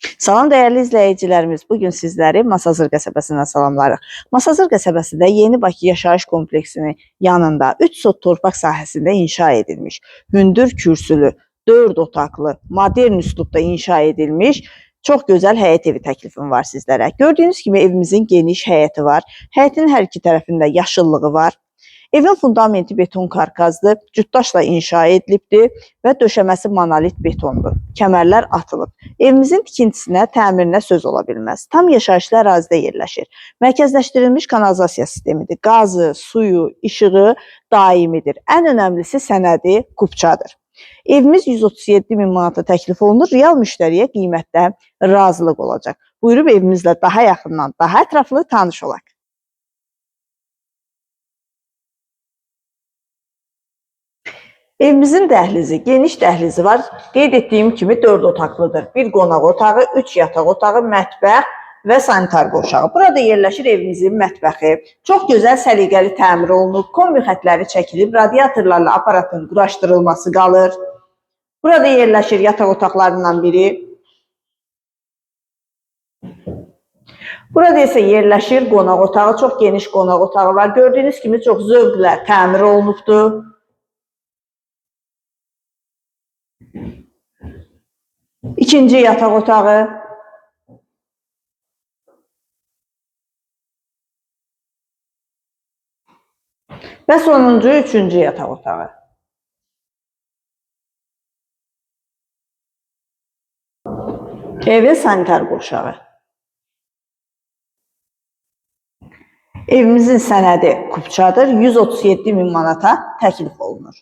Salam dəyərli izləyicilərimiz, bugün sizləri Masazır qəsəbəsindən salamlarıq. Masazır qəsəbəsində Yeni Bakı yaşayış kompleksinin yanında 3 sot torpaq sahəsində inşa edilmiş, hündür kürsülü, 4 otaqlı, modern üslubda inşa edilmiş çox gözəl həyət evi təklifim var sizlərə. Gördüyünüz kimi evimizin geniş həyəti var, həyətin hər iki tərəfində yaşıllığı var. Evin fundamenti beton karkazdır, cütdaşla inşa edilibdir və döşəməsi monolit betondur. Kəmərlər atılıb. Evimizin tikintisinə, təmirinə söz ola bilməz. Tam yaşayışlı ərazidə yerləşir. Mərkəzləşdirilmiş kanalizasiya sistemidir. Qazı, suyu, işığı daimidir. Ən önəmlisi sənədi kupçadır. Evimiz 137 min manata təklif olunur. Real müştəriyə qiymətdə razılıq olacaq. Buyurub evimizlə daha yaxından, daha ətraflı tanış olaq. Evimizin dəhlizi, geniş dəhlizi var. Qeyd etdiyim kimi 4 otaqlıdır. Bir qonaq otağı, 3 yataq otağı, mətbəx və sanitar qoşağı. Burada yerləşir evimizin mətbəxi. Çox gözəl səliqəli təmir olunub, kombi xətləri çəkilib, radiatorlarla aparatın quraşdırılması qalır. Burada yerləşir yataq otaqlarından biri. Burada isə yerləşir qonaq otağı, çox geniş qonaq otağı var. Gördüyünüz kimi çox zövqlə təmir olunubdur. İkinci yataq otağı. Və sonuncu, üçüncü yataq otağı. Evin sanitar qoşağı. Evimizin sənədi kupçadır, 137 min manata təklif olunur.